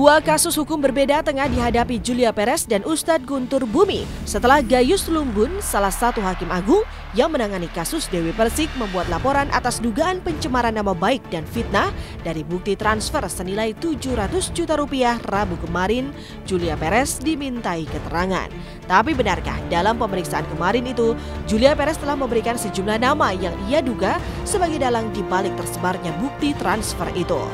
Dua kasus hukum berbeda tengah dihadapi Julia Perez dan Ustadz Guntur Bumi setelah Gayus Lumbun, salah satu hakim agung yang menangani kasus Dewi Persik, membuat laporan atas dugaan pencemaran nama baik dan fitnah dari bukti transfer senilai 700 juta rupiah Rabu kemarin. Julia Perez dimintai keterangan. Tapi benarkah dalam pemeriksaan kemarin itu Julia Perez telah memberikan sejumlah nama yang ia duga sebagai dalang di balik tersebarnya bukti transfer itu?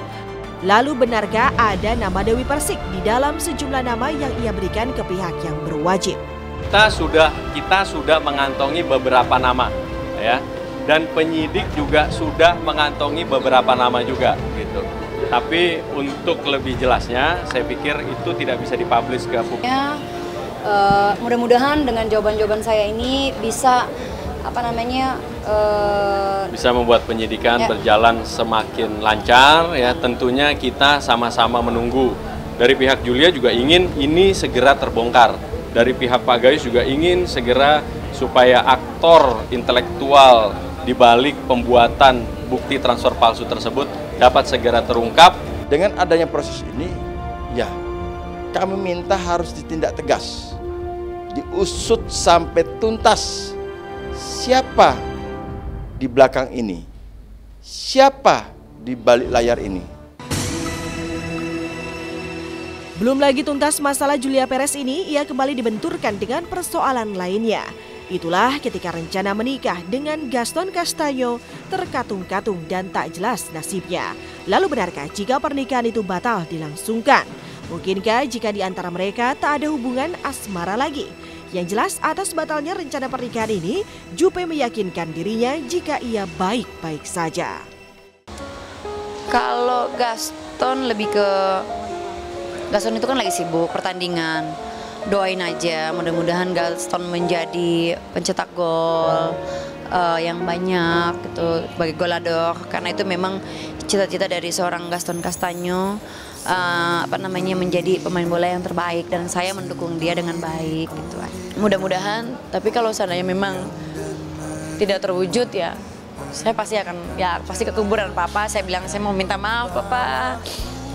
Lalu benarkah ada nama Dewi Persik di dalam sejumlah nama yang ia berikan ke pihak yang berwajib? Kita sudah mengantongi beberapa nama, ya, dan penyidik juga sudah mengantongi beberapa nama juga, gitu. Tapi untuk lebih jelasnya, saya pikir itu tidak bisa dipublish ke publik. Mudah-mudahan dengan jawaban-jawaban saya ini bisa bisa membuat penyidikan berjalan semakin lancar, ya. Tentunya kita sama-sama menunggu. Dari pihak Julia juga ingin ini segera terbongkar. Dari pihak Pak Gayus juga ingin segera supaya aktor intelektual di balik pembuatan bukti transfer palsu tersebut dapat segera terungkap. Dengan adanya proses ini, ya, kami minta harus ditindak tegas, diusut sampai tuntas. Siapa di belakang ini? Siapa di balik layar ini? Belum lagi tuntas masalah Julia Perez ini, ia kembali dibenturkan dengan persoalan lainnya. Itulah ketika rencana menikah dengan Gaston Castanyo terkatung-katung dan tak jelas nasibnya. Lalu benarkah jika pernikahan itu batal dilangsungkan? Mungkinkah jika di antara mereka tak ada hubungan asmara lagi? Yang jelas atas batalnya rencana pernikahan ini, Jupe meyakinkan dirinya jika ia baik-baik saja. Kalau Gaston Gaston itu kan lagi sibuk pertandingan. Doain aja, mudah-mudahan Gaston menjadi pencetak gol yang banyak gitu, sebagai golador, karena itu memang cita-cita dari seorang Gaston Castanyo, menjadi pemain bola yang terbaik, dan saya mendukung dia dengan baik gitu. Mudah-mudahan, tapi kalau seandainya memang tidak terwujud, ya saya pasti pasti ke kuburan papa. Saya bilang, saya mau minta maaf papa,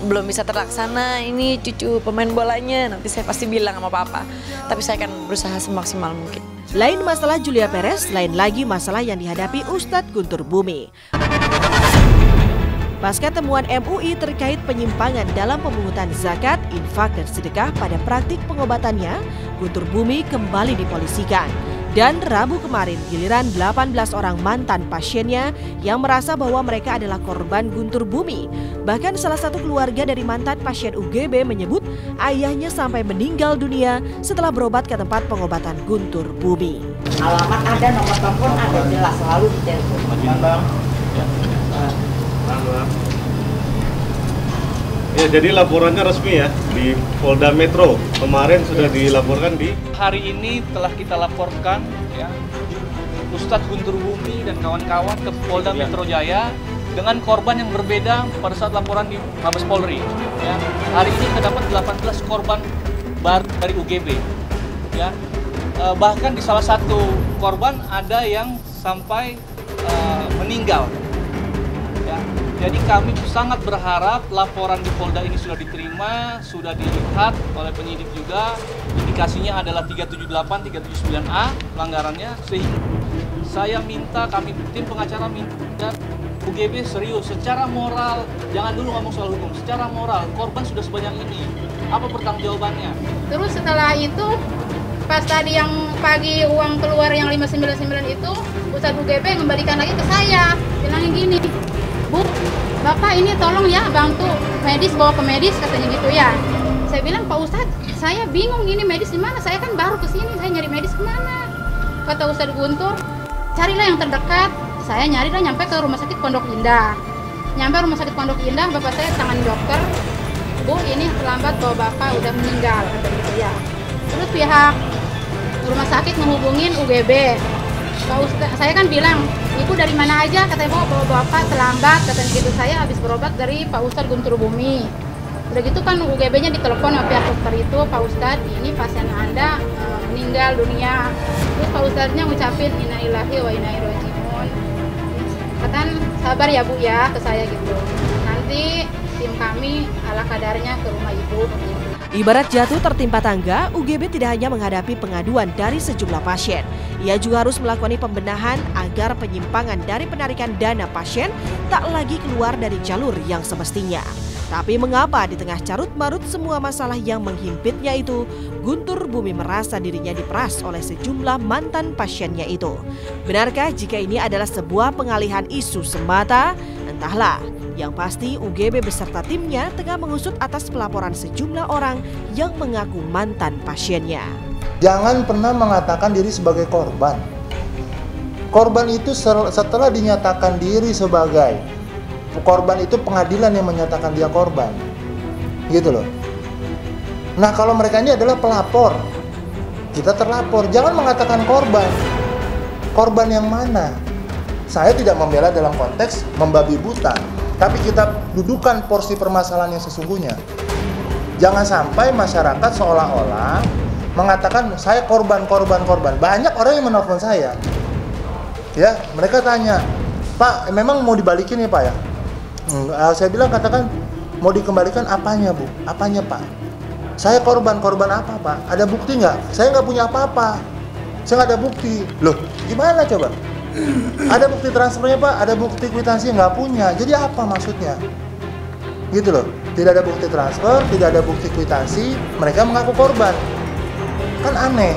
belum bisa terlaksana ini cucu pemain bolanya. Nanti saya pasti bilang sama papa, tapi saya akan berusaha semaksimal mungkin. Lain masalah Julia Perez, lain lagi masalah yang dihadapi Ustadz Guntur Bumi. Pasca temuan MUI terkait penyimpangan dalam pemungutan zakat, infak, dan sedekah pada praktik pengobatannya, Guntur Bumi kembali dipolisikan. Dan Rabu kemarin giliran 18 orang mantan pasiennya yang merasa bahwa mereka adalah korban Guntur Bumi. Bahkan salah satu keluarga dari mantan pasien UGB menyebut ayahnya sampai meninggal dunia setelah berobat ke tempat pengobatan Guntur Bumi. Alamat ada, nomor telepon ada, jelas selalu di telepon. Ya, jadi laporannya resmi ya di Polda Metro. Kemarin sudah dilaporkan di hari ini telah kita laporkan, ya, Ustadz Guntur Bumi dan kawan-kawan ke Polda Metro Jaya dengan korban yang berbeda pada saat laporan di Mabes Polri. Ya, hari ini terdapat 18 korban baru dari UGB. Ya, bahkan di salah satu korban ada yang sampai meninggal. Ya. Jadi kami sangat berharap laporan di Polda ini sudah diterima, sudah dilihat oleh penyidik juga. Indikasinya adalah 378, 379A pelanggarannya. Sehingga saya minta, tim pengacara minta UGB serius secara moral, jangan dulu ngomong soal hukum, secara moral korban sudah sebanyak ini. Apa pertanggungjawabannya? Terus setelah itu pas tadi yang pagi uang keluar yang 599 itu, Ustadz UGB kembalikan lagi ke saya, bilangnya gini, Bu, Bapak ini tolong ya bantu medis, bawa ke medis, katanya gitu ya. Saya bilang, Pak Ustadz, saya bingung ini medis di mana, saya kan baru ke sini, saya nyari medis kemana? Kata Ustadz Guntur, carilah yang terdekat. Saya nyari dan nyampe ke rumah sakit Pondok Indah. Nyampe rumah sakit Pondok Indah, bapak saya tangani dokter, Bu, ini terlambat bahwa Bapak udah meninggal, katanya gitu ya. Terus pihak rumah sakit menghubungin UGB. Pak Ustadz, saya kan bilang, Ibu dari mana aja? Katanya, bawa Bapak terlambat, katanya gitu. Saya habis berobat dari Pak Ustadz Guntur Bumi. Udah gitu kan UGB-nya ditelepon sama pihak dokter itu, Pak Ustadz, ini pasien Anda meninggal dunia. Terus Pak Ustadznya ngucapin innalillahi wa inna ilaihi raji'un. Katakan sabar ya Bu ya, ke saya gitu. Nanti tim kami ala kadarnya ke rumah ibu. Ibarat jatuh tertimpa tangga, UGB tidak hanya menghadapi pengaduan dari sejumlah pasien. Ia juga harus melakukan pembenahan agar penyimpangan dari penarikan dana pasien tak lagi keluar dari jalur yang semestinya. Tapi mengapa di tengah carut-marut semua masalah yang menghimpitnya itu, Guntur Bumi merasa dirinya diperas oleh sejumlah mantan pasiennya itu? Benarkah jika ini adalah sebuah pengalihan isu semata? Entahlah. Yang pasti UGB beserta timnya tengah mengusut atas pelaporan sejumlah orang yang mengaku mantan pasiennya. Jangan pernah mengatakan diri sebagai korban. Korban itu setelah dinyatakan diri sebagai korban itu pengadilan yang menyatakan dia korban. Gitu loh. Nah, kalau mereka ini adalah pelapor, kita terlapor. Jangan mengatakan korban. Korban yang mana? Saya tidak membela dalam konteks membabi buta. Tapi kita dudukan porsi permasalahan yang sesungguhnya. Jangan sampai masyarakat seolah-olah mengatakan saya korban. Banyak orang yang menelpon saya. Ya, mereka tanya, Pak, memang mau dibalikin ya Pak ya? Saya bilang katakan mau dikembalikan apanya Bu? Apanya Pak? Saya korban apa Pak? Ada bukti nggak? Saya nggak punya apa-apa. Saya nggak ada bukti. Loh, gimana coba? Ada bukti transfernya Pak, ada bukti kwitansi nggak punya. Jadi apa maksudnya? Gitu loh. Tidak ada bukti transfer, tidak ada bukti kwitansi, mereka mengaku korban. Kan aneh.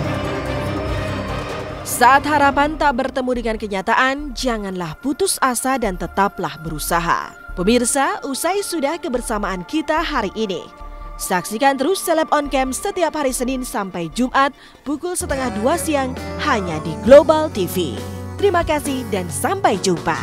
Saat harapan tak bertemu dengan kenyataan, janganlah putus asa dan tetaplah berusaha. Pemirsa, usai sudah kebersamaan kita hari ini. Saksikan terus Seleb On Cam setiap hari Senin sampai Jumat pukul 1:30 siang hanya di Global TV. Terima kasih dan sampai jumpa.